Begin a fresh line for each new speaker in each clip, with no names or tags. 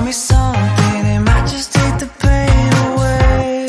me something, it might just take the pain away.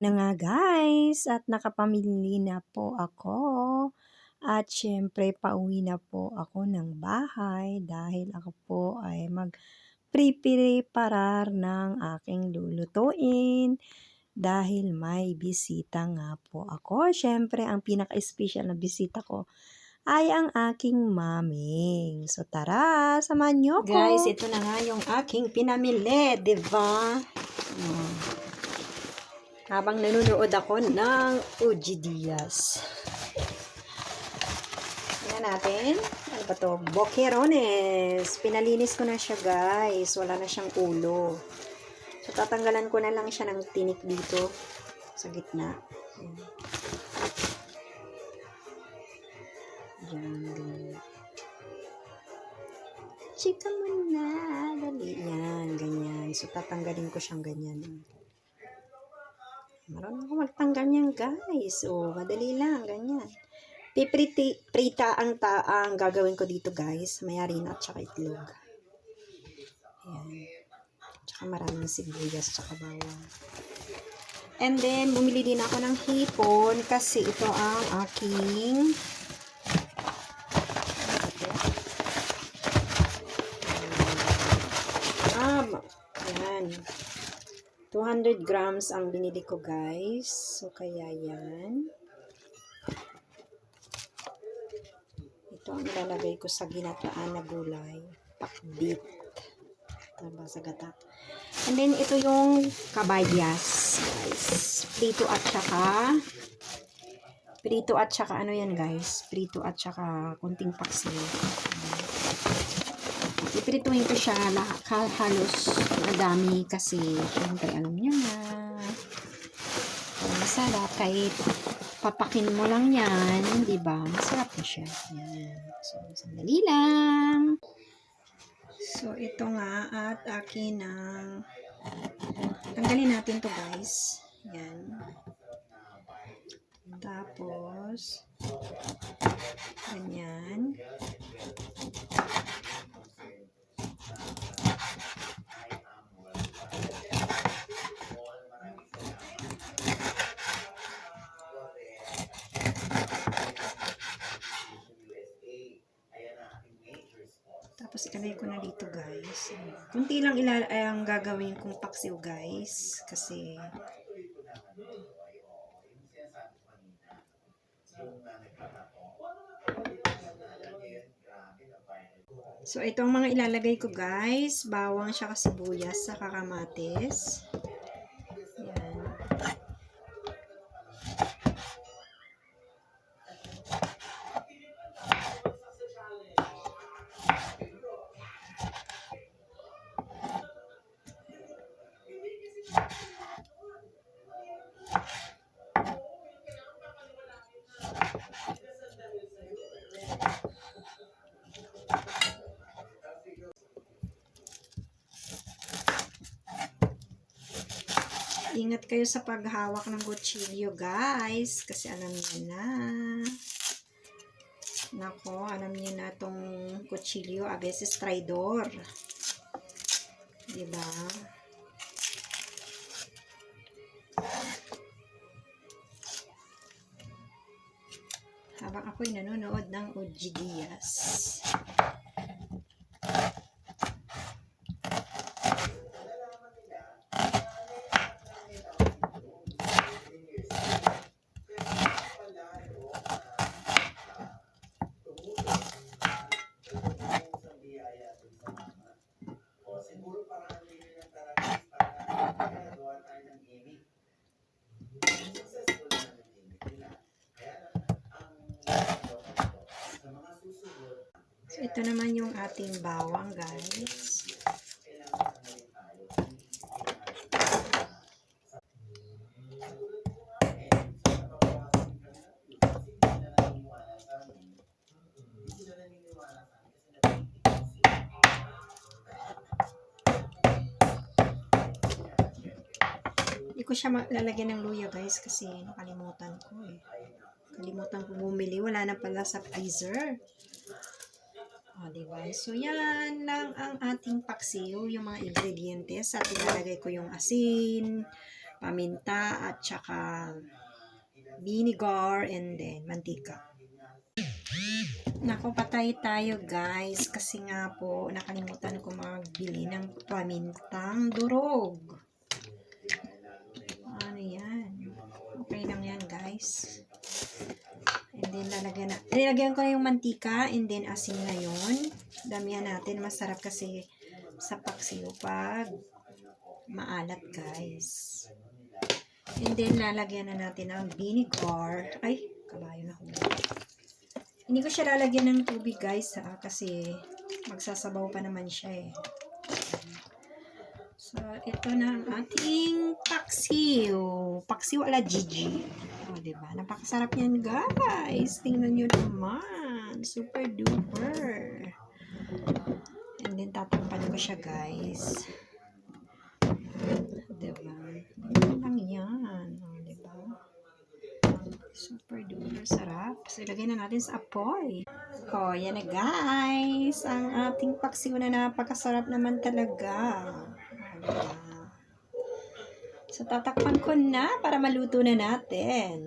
Na nga guys, at nakapamili na po ako. At syempre, pauwi na po ako ng bahay dahil ako po ay mag-preparar ng aking lulutuin dahil may bisita nga po ako. Syempre, ang pinaka-special na bisita ko ay ang aking maming. So tara, samahan niyo ko. Guys, ito na nga yung aking pinamili, di ba? Habang nanonood ako ng Uji Diaz. Tingnan natin. Ano ba to? Boquerones. Pinalinis ko na siya guys. Wala na siyang ulo. So tatanggalan ko na lang siya ng tinik dito sa gitna. Yan, ganyan. Chika mo na. Dali. Yan, ganyan. So tatanggalin ko siyang ganyan. Marunong ako magtanggal niyan guys. O, madali lang, ganyan. Prita ang gagawin ko dito guys. May harina at saka itlog. Ayan. Tsaka maraming sibuyas tsaka bawang. And then, bumili din ako ng hipon kasi ito ang aking ayan. 200 grams ang binili ko guys. So, kaya yan. Ito ang ilalagay ko sa ginataan na gulay. Pakbit. Tama sa gata. And then, ito yung kabayas guys. Prito at saka ano yan guys. Prito at saka kunting paksiw. Iprituhin ko siya halos madami kasi syempre alam niyo na masarap kahit papakin mo lang yan, di ba? Masarap na siya. Yan. So, sandali lang. So, ito nga at akin ang tanggalin natin to guys. Yan. Tapos ganyan. Tapos ikalagay ko na dito guys. Kunti lang ang gagawin kong paksiw guys. Kasi So, ito ang mga ilalagay ko guys. Bawang siya sibuyas sa kamatis. Yan. Ingat kayo sa paghawak ng kutsilyo, guys. Kasi alam niyo na. Nako, alam niyo na itong kutsilyo. A veces traidor. Diba? Habang ako'y nanonood ng OG Diaz. So, ito naman yung ating bawang, guys. Hindi ko siya lalagyan ng luya, guys, kasi nakalimutan ko eh. Kalimutan ko bumili. Wala na pala sa freezer. O, diba? So, yan lang ang ating paksiw, yung mga ingredientes. At ilalagay ko yung asin, paminta, at saka vinegar, and then mantika. Naku, patay tayo guys. Kasi nga po, nakalimutan ko magbili ng pamintang durog. Ano yan? Okay lang yan guys. And then, nilagyan ko na yung mantika, and then asin na yun. Damihan natin. Masarap kasi sa paksiw pag maalat, guys. And then, lalagyan na natin ng vinegar. Ay, kabayo na ako. Hindi ko siya lalagyan ng tubig, guys, kasi magsasabaw pa naman siya, eh. So, ito na ang ating paksiw. Paksiw ala Gigi. O, diba? Napakasarap yan, guys. Tingnan nyo naman. Super duper. And then, tatakpan ko siya, guys. Diba? Ano lang yan. O, diba? Super duper sarap. So, ilagay na natin sa apoy. O, yan na, guys. Ang ating paksiw na napakasarap naman talaga. So, tatakpan ko na para maluto na natin.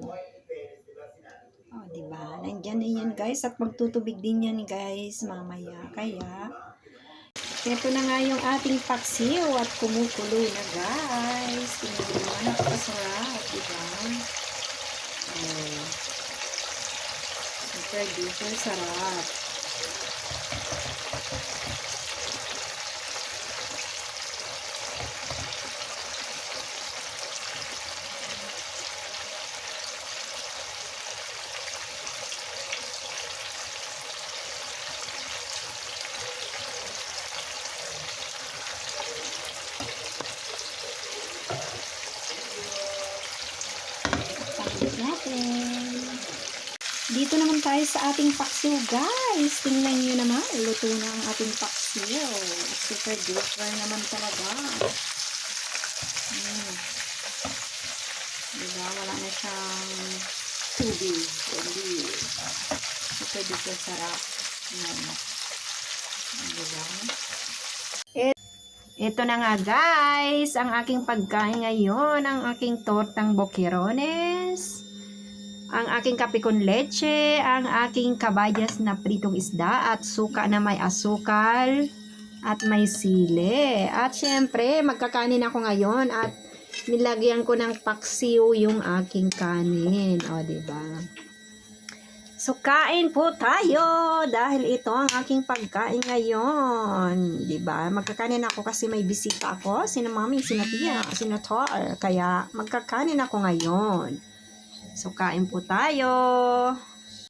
O, diba? Nandyan na yan, guys. At magtutubig din yan, guys, mamaya. Kaya, ito na nga yung ating paksiw at kumukulo na, guys. Tingnan mo naman, napakasarap, diba? Super duper sarap. Dito naman tayo sa ating paksiw, guys. Tingnan nyo naman, luto na ang ating paksiw. Super duper naman talaga. Diba? Wala na siyang tubig. Super duper sarap. Diba? Ito na nga, guys, ang aking pagkain ngayon, ang aking tortang boquerones. Ang aking kape con leche, ang aking kabayas na pritong isda at suka na may asukal at may sili. At syempre, magkakanin ako ngayon at nilagyan ko ng paksiw yung aking kanin. O, diba? So, kain po tayo dahil ito ang aking pagkain ngayon. Diba? Magkakanin ako kasi may bisita ako. Sina Mami, sina Tia, sina Tar. Kaya magkakanin ako ngayon. So, kain po tayo.